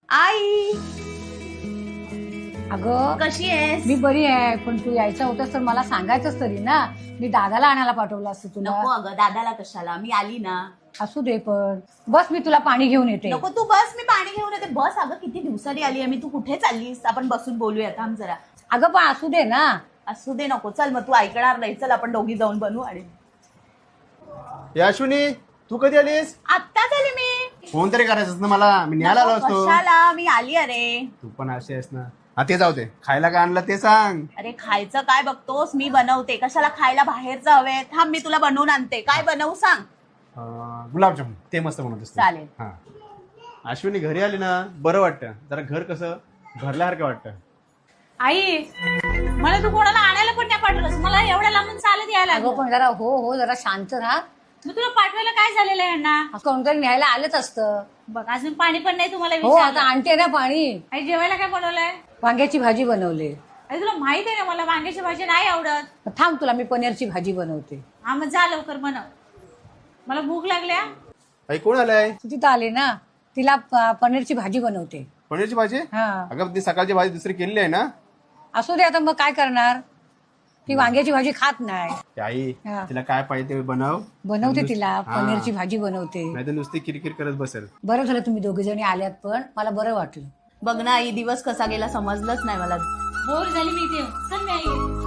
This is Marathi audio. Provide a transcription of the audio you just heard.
आई अगं कशी आहेस? मी बरी आहे, पण तू यायचं होतंस तर मला सांगायचंच तरी ना. मी दादाला आणायला पाठवलं असतं तुला. नको अगं, दादाला कशाला, मी आली ना. असू दे, पण बस मी तुला पाणी घेऊन येते. नको तू बस, मी पाणी घेऊन येते. बस अगं, किती दिवसांनी आली आहे मी. तू कुठे चाललीस? आपण बसून बोलूया, थांब जरा. अगं पण असू दे ना. असू दे, नको. चल मग, तू ऐकणार नाही. चल आपण दोघी जाऊन बनवू. आणि याश्विनी, तू कधी आलीस? आत्ताच आली मी. फोन तरी करायचंस ना मला, मी न्यायला आलो नको, असतो. कशाला, मी आली. अरे तू पण अशी आहेस ना. हा ते जाऊ दे, खायला काय आणलं ते सांग. अरे खायचं काय बघतोस, मी बनवते. कशाला खायला बाहेरचं हवे? थांब, मी तुला बनवून आणते. काय बनवू सांग. गुलाबजामुन ते मस्त बनवतेस तू. चालेल. हा अश्विनी घरी आली ना बरं वाटतं, जरा घर कसं भरल्यासारखं वाटतं. आई मला तू कोणाला आणायला पण नाही पाठवलंस. मला एवढ्या लांबून चालत यायला अगं लागलं. पण जरा हो जरा शांत राहा. मग तुला पाठवायला काय झालेलं आहे यांना? कोणतरी न्यायला आलंच असतं. बघ अजून पाणी पण नाही तुम्हाला हो आता विचारलं. आणते ना पाणी. आई जेवायला काय बनवलंय? वांग्याची भाजी बनवली. आई तुला माहित आहे ना मला वांग्याची भाजी नाही आवडत. थांब, तुला मी पनीरची भाजी बनवते. हा मग जा लवकर बनव, मला भूक लागल्या. आई कोण आलाय? तू तिथं आले ना, तिला पनीरची भाजी बनवते. पनीरची भाजी? हा अगं ती सकाळची भाजी दुसरी केलेली आहे ना. असू दे, आता मग काय करणार. ती वांग्याची भाजी खात नाही. ते आई हा. तिला काय पाहिजे ते बनव. बनवते तिला हा. पनीरची भाजी बनवते. नाही तर नुसती किरकिर करत बसेल. बरं झालं तुम्ही दोघे जणी आल्यात, पण मला बरं वाटलं. बघ ना आई, दिवस कसा गेला समजलंच नाही मला. बोर झाली मी इथे. चल मी आई.